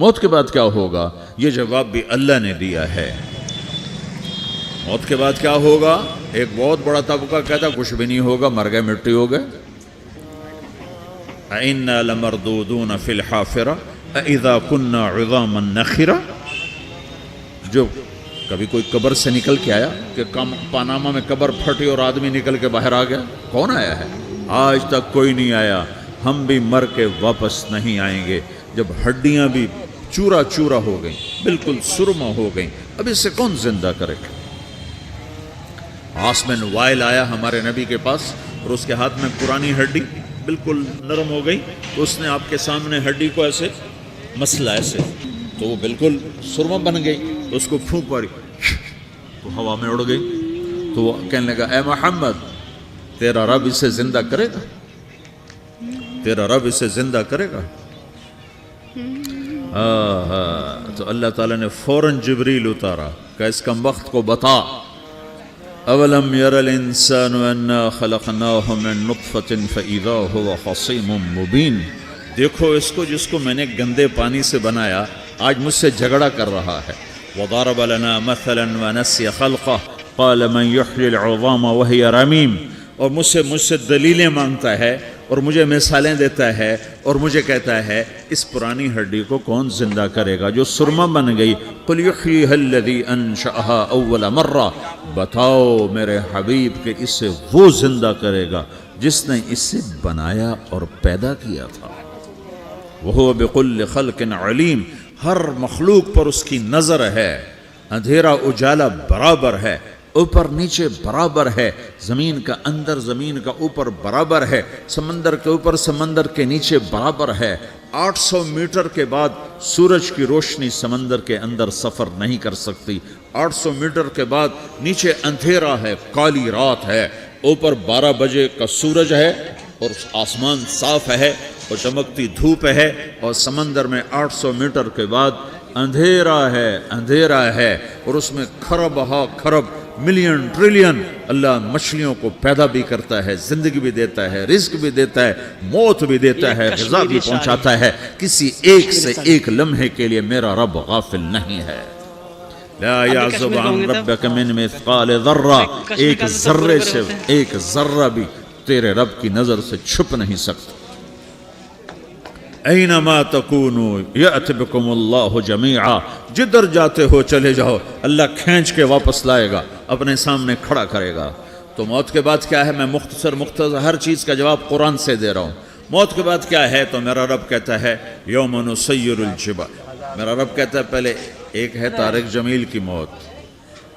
موت کے بعد کیا ہوگا؟ یہ جواب بھی اللہ نے دیا ہے۔ موت کے بعد کیا ہوگا؟ ایک بہت بڑا طبقہ کہتا کچھ بھی نہیں ہوگا، مر گئے، مٹی ہو گئے۔ اِنَّا لَمَرْدُودُونَ فِي الْحَافِرَةِ اِذَا كُنَّا عِظَامًا نَخِرَةً۔ جو کبھی کوئی قبر سے نکل کے آیا کہ پاناما میں قبر پھٹی اور آدمی نکل کے باہر آ گیا؟ کون آیا ہے؟ آج تک کوئی نہیں آیا۔ ہم بھی مر کے واپس نہیں آئیں گے۔ جب ہڈیاں بھی چورا چورا ہو گئیں، بالکل سرما ہو گئیں، اب اس سے کون زندہ کرے گا؟ عاص بن وائل آیا ہمارے نبی کے پاس اور اس کے ہاتھ میں پرانی ہڈی بالکل نرم ہو گئی، تو اس نے آپ کے سامنے ہڈی کو ایسے مسلا ایسے، تو وہ بالکل سرما بن گئی، تو اس کو پھونک ماری تو ہوا میں اڑ گئی۔ تو وہ کہنے لگا اے محمد، تیرا رب اسے زندہ کرے گا؟ تیرا رب اسے زندہ کرے گا؟ تو اللہ تعالیٰ نے فوراً جبریل اتارا کہ اس کم وقت کو بتا، اولم یر الانسان انا خلقناہ من نطفۃ فاذا هو خصیم مبین۔ دیکھو اس کو جس کو میں نے گندے پانی سے بنایا، آج مجھ سے جھگڑا کر رہا ہے۔ وضرب لنا مثلا ونسی خلقہ قال من یحیی العظام وہی رمیم۔ اور مجھ سے دلیلیں مانگتا ہے اور مجھے مثالیں دیتا ہے اور مجھے کہتا ہے اس پرانی ہڈی کو کون زندہ کرے گا جو سرما بن گئی؟ قل یحییھا الذی انشأھا اول مرہ، بتاؤ میرے حبیب کہ اسے وہ زندہ کرے گا جس نے اسے بنایا اور پیدا کیا تھا۔ وہو بکل خلق علیم، ہر مخلوق پر اس کی نظر ہے، اندھیرا اجالا برابر ہے، اوپر نیچے برابر ہے، زمین کا اندر زمین کا اوپر برابر ہے، سمندر کے اوپر سمندر کے نیچے برابر ہے۔ 800 میٹر کے بعد سورج کی روشنی سمندر کے اندر سفر نہیں کر سکتی۔ 800 میٹر کے بعد نیچے اندھیرا ہے، کالی رات ہے، اوپر 12 بجے کا سورج ہے اور آسمان صاف ہے اور چمکتی دھوپ ہے، اور سمندر میں 800 میٹر کے بعد اندھیرا ہے اور اس میں کھرب ہا کھرب ملین ٹریلین اللہ مچھلیوں کو پیدا بھی کرتا ہے، زندگی بھی دیتا ہے، رزق بھی دیتا ہے، موت بھی دیتا ہے، غذا بھی پہنچاتا ہے۔ کسی ایک سے ایک لمحے کے لیے میرا رب غافل نہیں ہے۔ لا یعزب عن ربک من مثقال ذرہ، ایک ذرے سے ایک ذرہ بھی تیرے رب کی نظر سے چھپ نہیں سکتا۔ اینما تکونوا یأت بکم اللہ جمیعا، جدھر جاتے ہو چلے جاؤ، اللہ کھینچ کے واپس لائے گا، اپنے سامنے کھڑا کرے گا۔ تو موت کے بعد کیا ہے؟ میں مختصر ہر چیز کا جواب قرآن سے دے رہا ہوں۔ موت کے بعد کیا ہے؟ تو میرا رب کہتا ہے یوم نسیر الجبال۔ میرا رب کہتا ہے پہلے ایک ہے طارق جمیل کی موت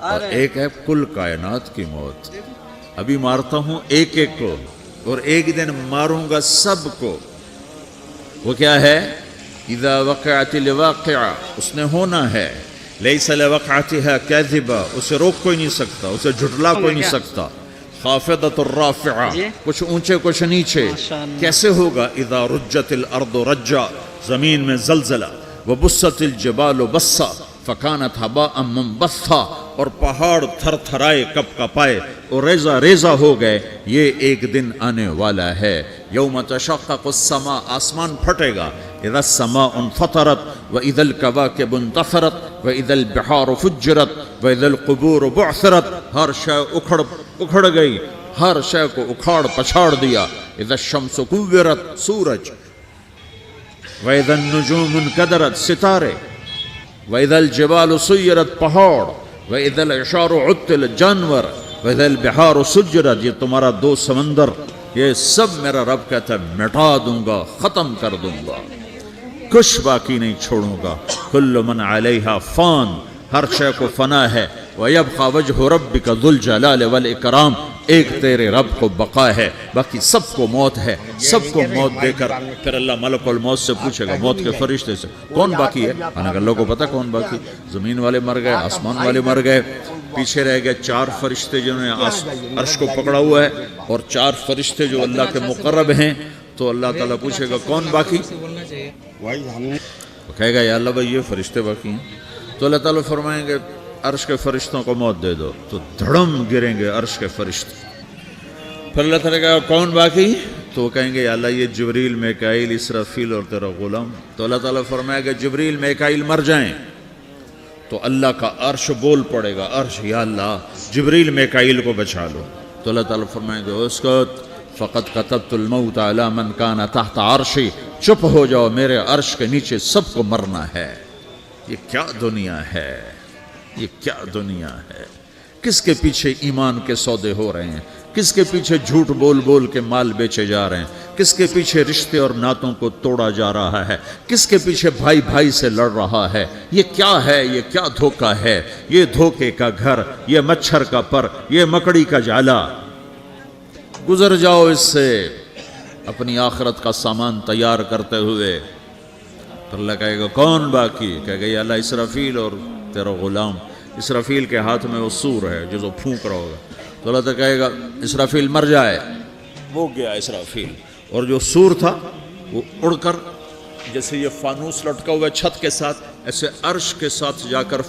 اور ایک ہے کل کائنات کی موت۔ ابھی مارتا ہوں ایک ایک کو اور ایک دن ماروں گا سب کو۔ وہ کیا ہے؟ اذا وقعت الواقعہ، اس نے ہونا ہے۔ لیس لوقعتها کاذبہ، اسے روک کوئی نہیں سکتا، اسے جھٹلا کوئی نہیں سکتا۔ خافضۃ الرافعہ، کچھ اونچے کچھ نیچے۔ کیسے ہوگا؟ اذا رجت الارض رجا، زمین میں زلزلہ۔ وبست الجبال بسا فکانت ہباء منبثا، اور پہاڑ تھر تھرائے کپ کپائے اور ریزہ ریزہ ہو گئے۔ یہ ایک دن آنے والا ہے۔ یوم تشقق السماء، آسمان پھٹے گا۔ اذا السماء انفطرت واذا الكواكب انتثرت واذا البحار فجرت واذا القبور بعثرت، ہر شے اکھڑ گئی، ہر شے کو اکھاڑ پچھاڑ دیا۔ اذا الشمس كورت، سورج۔ واذا النجوم انكدرت، ستارے۔ وَإِذَا الْجِبَالُ سُيِّرَتْ، پہاڑ۔ وَإِذَا الْعِشَارُ عُطِّلَتْ، جانور۔ وَإِذَا الْبِحَارُ سُجِّرَتْ، یہ تمہارا دو سمندر، یہ سب میرا رب کہتا ہے مٹا دوں گا، ختم کر دوں گا، کچھ باقی نہیں چھوڑوں گا۔ كُلُّ مَنْ عَلَيْهَا فان، ہر شے کو فنا ہے۔ وَيَبْقَى وَجْهُ رَبِّكَ ذُو الْجَلَالِ وَالْإِكْرَامِ، ایک تیرے رب کو بقا ہے، باقی سب کو موت ہے۔ سب کو موت دے کر پھر اللہ ملک الموت سے پوچھے گا، موت کے فرشتے سے، کون باقی ہے؟ اللہ کو پتہ کون باقی؟ زمین والے مر گئے، آسمان والے مر گئے، پیچھے رہ گئے 4 فرشتے جنہوں نے عرش کو پکڑا ہوا ہے، اور 4 فرشتے جو اللہ کے مقرب ہیں۔ تو اللہ تعالیٰ پوچھے گا کون باقی؟ وہ کہے گا یا اللہ بھائی یہ فرشتے باقی ہیں۔ تو اللہ تعالیٰ فرمائیں گے عرش کے فرشتوں کو موت دے دو، تو دھڑم گریں گے عرش کے فرشتے۔ پھر اللہ تعالیٰ کہا کون باقی؟ تو وہ کہیں گے یا اللہ یہ جبریل میکائیل اسرافیل اور تیرا غلام. تو اللہ تعالیٰ فرمائے گا جبریل میکائیل مر جائیں تو اللہ کا عرش بول پڑے گا, عرش یا اللہ جبریل میکائیل کو بچا لو. تو اللہ تعالیٰ فرمائیں گے اسکت فقط کتبت الموت علی من کان تحت عرشی, چپ ہو جاؤ میرے عرش کے نیچے سب کو مرنا ہے. یہ کیا دنیا ہے, یہ کیا دنیا ہے. کس کے پیچھے ایمان کے سودے ہو رہے ہیں, کس کے پیچھے جھوٹ بول بول کے مال بیچے جا رہے ہیں, کس کے پیچھے رشتے اور ناتوں کو توڑا جا رہا ہے, کس کے پیچھے بھائی بھائی سے لڑ رہا ہے. یہ کیا ہے, یہ کیا دھوکہ ہے, یہ دھوکے کا گھر, یہ مچھر کا پر, یہ مکڑی کا جالا. گزر جاؤ اس سے اپنی آخرت کا سامان تیار کرتے ہوئے. تو اللہ کہے گا کون باقی, کہے گا یا اللہ اسرافیل اور تیرا غلام. اسرافیل کے ہاتھ میں وہ سور ہے جو پھونک رہا ہوگا. تو اللہ تعالیٰ کہے گا اسرافیل مر جائے, وہ گیا اسرافیل. اور جو سور تھا وہ اڑ کر جیسے یہ فانوس لٹکا ہوا چھت کے ساتھ ایسے عرش کے ساتھ جا کر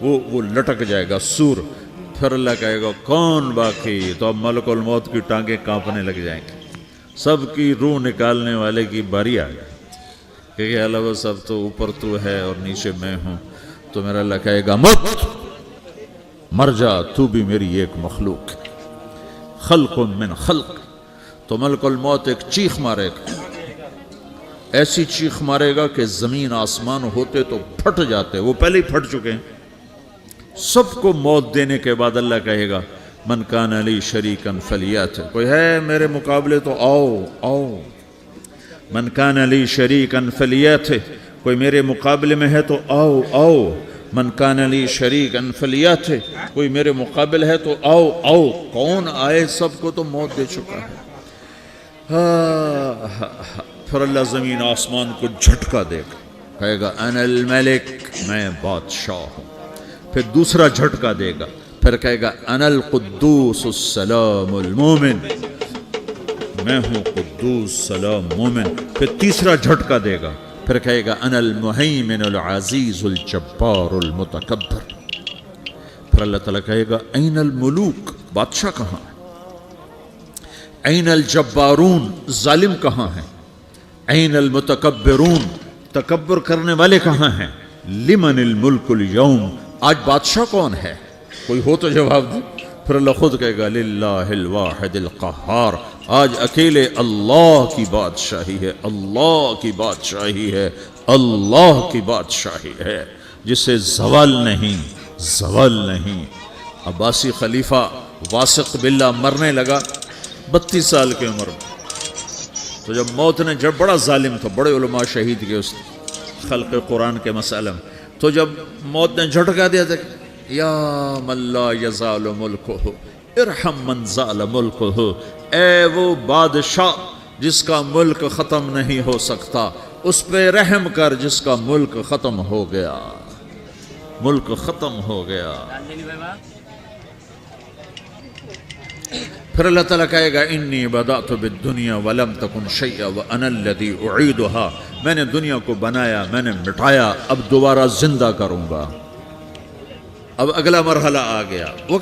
وہ لٹک جائے گا سور. پھر اللہ کہے گا کون باقی. تو اب ملک الموت کی ٹانگیں کانپنے لگ جائیں گے, سب کی روح نکالنے والے کی باری آ گئی کہ اللہ وہ سب تو اوپر تو ہے اور نیچے میں ہوں. تو میرا اللہ کہے گا مت, مر جا, تو بھی میری ایک مخلوق, خلق من خلق. تو ملک الموت ایک چیخ مارے گا, ایسی چیخ مارے گا کہ زمین آسمان ہوتے تو پھٹ جاتے, وہ پہلے ہی پھٹ چکے ہیں. سب کو موت دینے کے بعد اللہ کہے گا من کان علی شریکن فلیات, کوئی ہے میرے مقابلے تو آؤ آؤ. من کان علی شریکن فلیات, کوئی میرے مقابلے میں ہے تو آؤ آؤ. من کان علی شریکن فلیات, کوئی میرے مقابل ہے تو آؤ آؤ. کون آئے, سب کو تو موت دے چکا ہے. پھر اللہ زمین آسمان کو جھٹکا دے گا, کہے گا انا الملک, میں بادشاہ ہوں. پھر دوسرا جھٹکا دے گا, پھر کہے گا انا القدوس السلام المومن, میں ہوں قدوس سلام مومن. پھر تیسرا جھٹکا دے گا, پھر کہے گا انا المہیمن العزیز الجبار المتکبر. پھر اللہ تعالیٰ کہے گا این الملوک, بادشاہ کہاں ہے؟ این الجبارون, ظالم کہاں ہیں؟ این المتکبرون, تکبر کرنے والے کہاں ہیں؟ لمن الملک اليوم, آج بادشاہ کون ہے؟ کوئی ہو تو جواب دے. پھر اللہ خود کہے گا للہ الواحد القہار, آج اکیلے اللہ کی بادشاہی ہے, اللہ کی بادشاہی ہے, اللہ کی بادشاہی ہے جسے زوال نہیں, زوال نہیں. عباسی خلیفہ واثق باللہ مرنے لگا 32 سال کی عمر میں. تو جب موت نے, جب بڑا ظالم تھا, بڑے علماء شہید کے اس خلق قرآن کے مسئلہ میں, تو جب موت نے جھٹکا دیا تھا یا من لا یزال ملکہ ارحم من زال ملکہ, اے وہ بادشاہ جس کا ملک ختم نہیں ہو سکتا, اس پہ رحم کر جس کا ملک ختم ہو گیا, ملک ختم ہو گیا. پھر اللہ تعالیٰ کہے گا انی بدأت بالدنیا ولم تکن شیئا وانا الذی اعیدہا, میں نے دنیا کو بنایا, میں نے مٹایا, اب دوبارہ زندہ کروں گا. اب اگلا مرحلہ آ گیا. وہ